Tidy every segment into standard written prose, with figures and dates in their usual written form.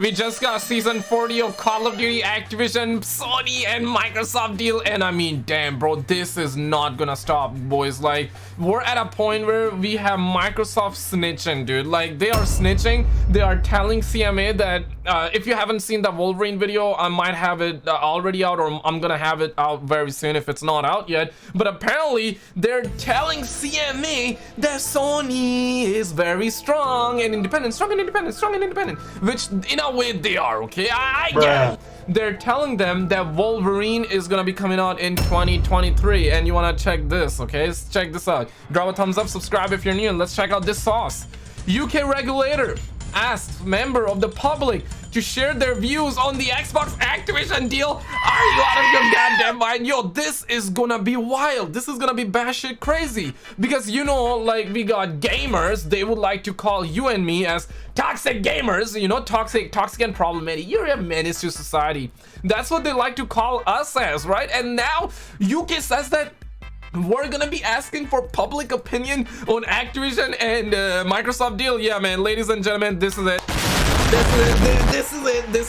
We just got season 40 of Call of Duty, Activision, Sony, and Microsoft deal, and I mean, damn, bro, this is not gonna stop, boys. Like, we're at a point where we have Microsoft snitching, dude. Like, they are snitching. They are telling CMA that if you haven't seen the Wolverine video, I might have it already out, or I'm gonna have it out very soon if it's not out yet. But apparently, they're telling CMA that Sony is very strong and independent, which in a way they are, okay? I get it. They're telling them that Wolverine is gonna be coming out in 2023, and you wanna check this, okay? Let's check this out. Drop a thumbs up, subscribe if you're new, and let's check out this sauce. UK regulator asked member of the public to share their views on the Xbox Activision deal. Are you out of your goddamn mind? Yo, this is gonna be wild. This is gonna be batshit crazy, because you know, like, we got gamers. They would like to call you and me as toxic gamers, you know, toxic and problematic. You're a menace to society. That's what they like to call us as, right? And now UK says that we're gonna be asking for public opinion on Activision and Microsoft deal. Yeah, man, ladies and gentlemen, this is it. This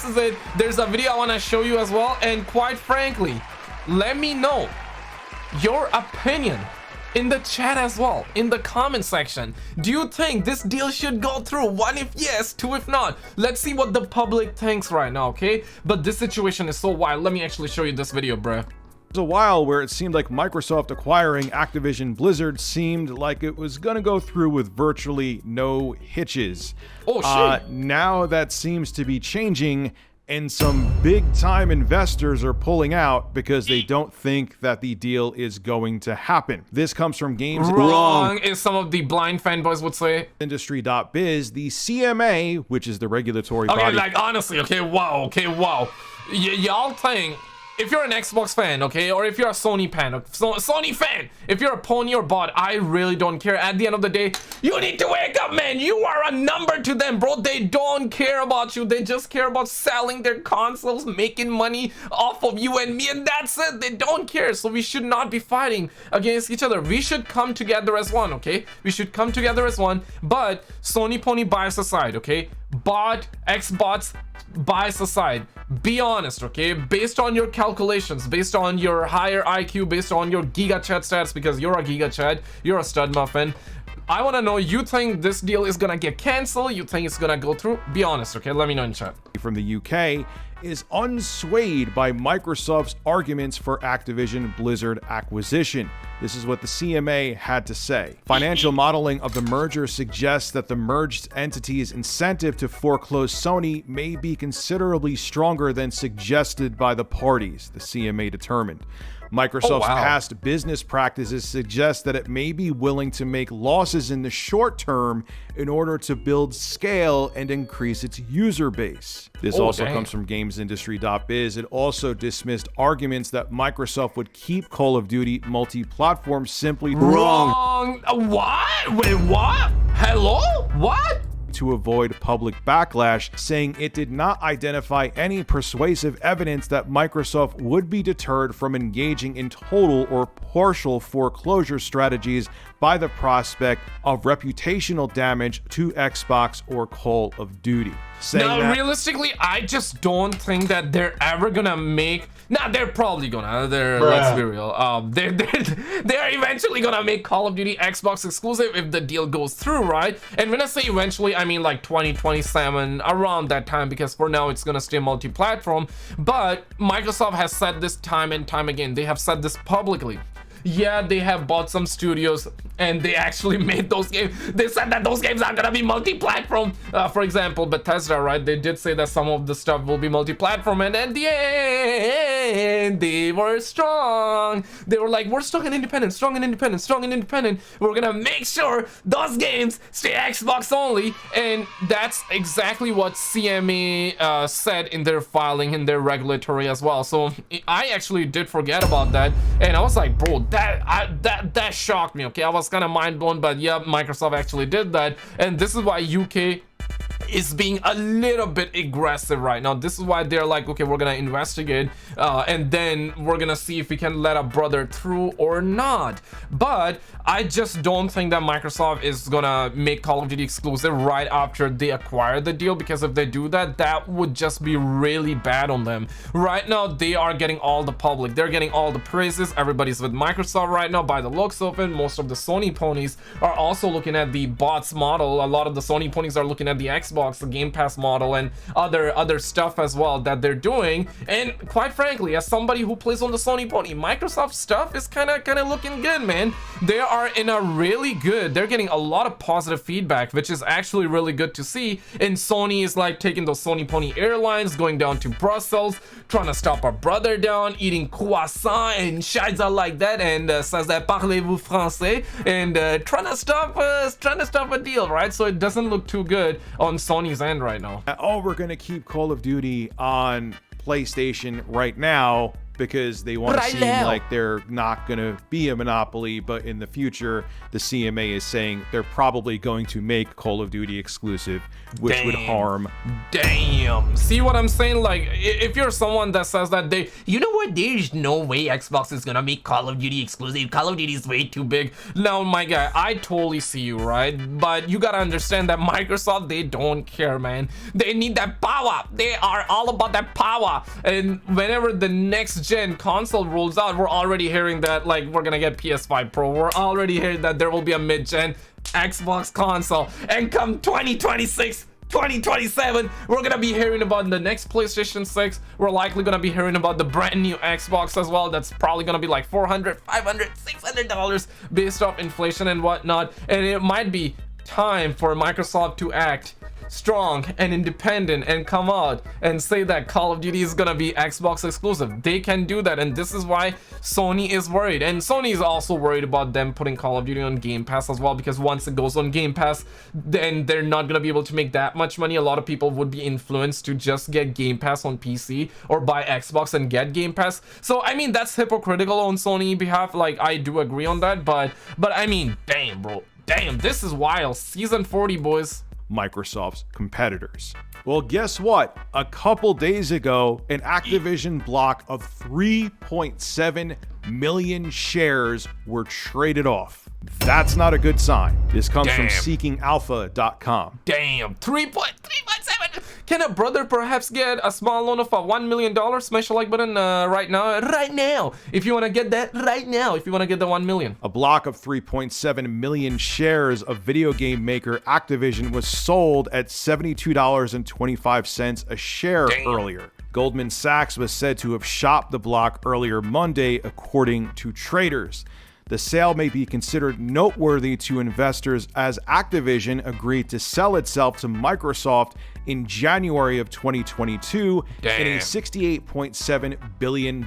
is it. There's a video I want to show you as well, and quite frankly, let me know your opinion in the chat as well, in the comment section. Do you think this deal should go through? 1 if yes, 2 if not. Let's see what the public thinks right now, okay? But this situation is so wild. Let me actually show you this video, bruh. There's a while where it seemed like Microsoft acquiring Activision Blizzard seemed like it was gonna go through with virtually no hitches. Oh shit. Now that seems to be changing, and some big time investors are pulling out because they don't think that the deal is going to happen. This comes from Games Wrong, as some of the blind fanboys would say. Industry.biz. The CMA, which is the regulatory body. Okay, like, honestly, okay, wow. Y'all think, if you're an Xbox fan, okay, or if you're a Sony fan, Sony fan, if you're a pony or bot, I really don't care. At the end of the day, you need to wake up, man. You are a number to them, bro. They don't care about you. They just care about selling their consoles, making money off of you and me, and that's it. They don't care. So we should not be fighting against each other. We should come together as one, okay? We should come together as one. But Sony pony bias aside, okay? Bot, Xbots, bias aside, be honest, okay? Based on your calculations, based on your higher IQ, based on your giga chat stats, because you're a giga chat, you're a stud muffin, I want to know, you think this deal is gonna get canceled? You think it's gonna go through? Be honest, okay? Let me know in chat. From the UK is unswayed by Microsoft's arguments for Activision Blizzard acquisition. This is what the CMA had to say. Financial modeling of the merger suggests that the merged entity's incentive to foreclose Sony may be considerably stronger than suggested by the parties, the CMA determined. Microsoft's past business practices suggest that it may be willing to make losses in the short term in order to build scale and increase its user base. This also comes from GamesIndustry.biz. It also dismissed arguments that Microsoft would keep Call of Duty multi-platform simply Wrong. What? Wait, what? Hello? What? To avoid public backlash, saying it did not identify any persuasive evidence that Microsoft would be deterred from engaging in total or partial foreclosure strategies by the prospect of reputational damage to Xbox or Call of Duty. Now, realistically, I just don't think that they're ever gonna make. Nah, they're probably gonna. Let's be real. They're eventually gonna make Call of Duty Xbox exclusive if the deal goes through, right? And when I say eventually, I mean like 2027, around that time, because for now it's gonna stay multi-platform. But Microsoft has said this time and time again. They have said this publicly. Yeah, they have bought some studios and they actually made those games. They said that those games are gonna be multi-platform. For example, Bethesda, right? They did say that some of the stuff will be multi-platform, and at the end, they were strong. They were like, we're strong and independent, strong and independent, strong and independent. We're gonna make sure those games stay Xbox only. And that's exactly what CMA said in their filing, in their regulatory as well. So I actually did forget about that, and I was like, bro, that shocked me, okay? I was kind of mind blown, but yeah, Microsoft actually did that, and this is why UK is being a little bit aggressive right now. This is why they're like, okay, we're gonna investigate and then we're gonna see if we can let a brother through or not. But I just don't think that Microsoft is gonna make Call of Duty exclusive right after they acquire the deal, because if they do that, that would just be really bad on them. Right now they are getting all the public, they're getting all the praises, everybody's with Microsoft right now by the looks of it. Most of the Sony ponies are also looking at the bots model. A lot of the Sony ponies are looking at the Xbox, the Game Pass model, and other stuff as well that they're doing. And quite frankly, as somebody who plays on the Sony pony, Microsoft stuff is kind of looking good, man. They are in a really good, they're getting a lot of positive feedback, which is actually really good to see. And Sony is like taking those Sony pony airlines, going down to Brussels, trying to stop our brother down, eating croissant and shiza like that, and says that parlez-vous français, and trying to stop a deal, right? So it doesn't look too good on Sony's end right now. Oh, we're gonna keep Call of Duty on PlayStation right now because they want to seem like they're not going to be a monopoly, but in the future, the CMA is saying they're probably going to make Call of Duty exclusive, which would harm. Damn. See what I'm saying? Like, if you're someone that says that you know what, there's no way Xbox is gonna make Call of Duty exclusive. Call of Duty is way too big. Now, my guy, I totally see you, right? But you gotta understand that Microsoft, they don't care, man. They need that power. They are all about that power. And whenever the next gen console rolls out, we're already hearing that, like, we're gonna get PS5 Pro. We're already hearing that there will be a mid-gen Xbox console. And come 2026, 2027, we're gonna be hearing about the next PlayStation 6. We're likely gonna be hearing about the brand new Xbox as well. That's probably gonna be like $400, $500, $600 based off inflation and whatnot. And it might be time for Microsoft to act strong and independent and come out and say that Call of Duty is gonna be Xbox exclusive. They can do that, and this is why Sony is worried. And Sony is also worried about them putting Call of Duty on Game Pass as well, because once it goes on Game Pass, then they're not gonna be able to make that much money. A lot of people would be influenced to just get Game Pass on PC or buy Xbox and get Game Pass. So I mean, that's hypocritical on Sony behalf. Like, I do agree on that, but I mean, damn, bro, damn, this is wild. Season 40, boys. Microsoft's competitors. Well, guess what? A couple days ago, an Activision block of 3.7 million shares were traded off. That's not a good sign. This comes from seekingalpha.com. Damn, 3.7. Can a brother perhaps get a small loan of a $1 million? Smash the like button right now. If you want to get that right now, if you want to get the 1 million. A block of 3.7 million shares of video game maker Activision was sold at $72.25 a share earlier. Goldman Sachs was said to have shopped the block earlier Monday, according to traders. The sale may be considered noteworthy to investors as Activision agreed to sell itself to Microsoft in January of 2022 in a $68.7 billion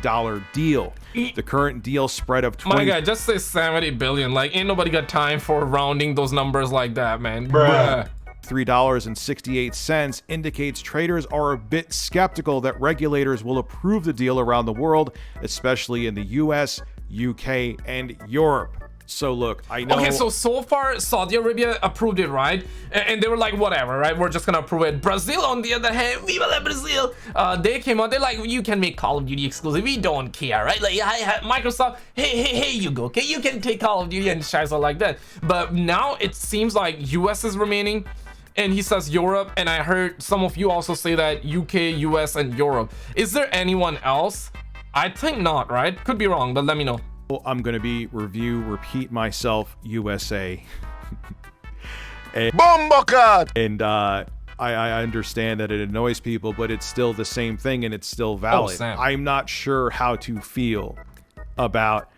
deal. The current deal spread of My guy, just say 70 billion. Like, ain't nobody got time for rounding those numbers like that, man. Bruh. $3.68 indicates traders are a bit skeptical that regulators will approve the deal around the world, especially in the US, UK, and Europe. So look, I know. Okay, so far Saudi Arabia approved it, right? And they were like, whatever, right? We're just gonna approve it. Brazil, on the other hand, viva la Brazil. They came out, they're like, you can make Call of Duty exclusive. We don't care, right? Like, Microsoft, hey, you go, okay? You can take Call of Duty and shiza like that. But now it seems like US is remaining. And he says Europe, and I heard some of you also say that UK, US, and Europe. Is there anyone else? I think not, right? Could be wrong, but let me know. I'm gonna be repeat myself, USA. And I understand that it annoys people, but it's still the same thing and it's still valid. I'm not sure how to feel about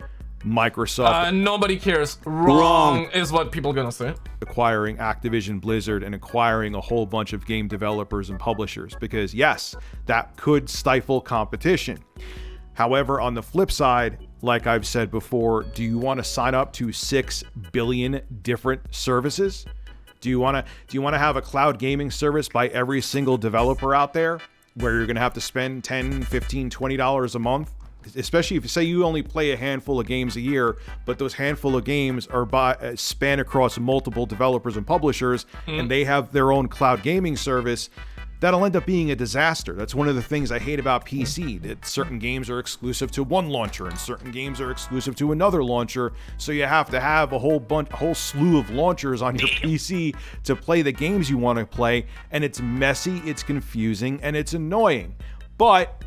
Microsoft. Nobody cares. Wrong is what people are gonna say. Acquiring Activision Blizzard and acquiring a whole bunch of game developers and publishers, because yes, that could stifle competition. However, on the flip side, like I've said before, do you want to sign up to 6 billion different services? Do you want to have a cloud gaming service by every single developer out there where you're going to have to spend $10, $15, $20 a month especially if you say you only play a handful of games a year, but those handful of games are span across multiple developers and publishers, and they have their own cloud gaming service, that'll end up being a disaster. That's one of the things I hate about PC, that certain games are exclusive to one launcher and certain games are exclusive to another launcher. So you have to have a whole slew of launchers on your PC to play the games you want to play. And it's messy, it's confusing, and it's annoying. But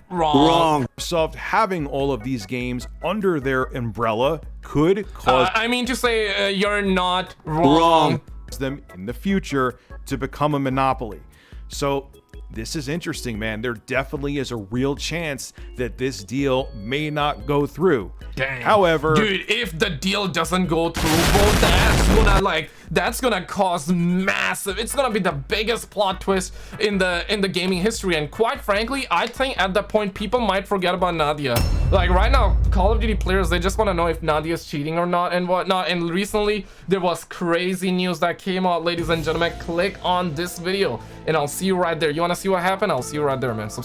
Microsoft having all of these games under their umbrella could cause I mean to say you're not wrong. Them in the future to become a monopoly. So this is interesting, man. There definitely is a real chance that this deal may not go through. Dang. However, dude, if the deal doesn't go through, bro, that's gonna cause massive. It's gonna be the biggest plot twist in the gaming history. And quite frankly, I think at that point people might forget about Nadia. Like right now, Call of Duty players, they just want to know if Nadia's cheating or not and whatnot. And recently there was crazy news that came out, ladies and gentlemen. Click on this video and I'll see you right there. You want to see what happened? I'll see you right there, man. Subscribe.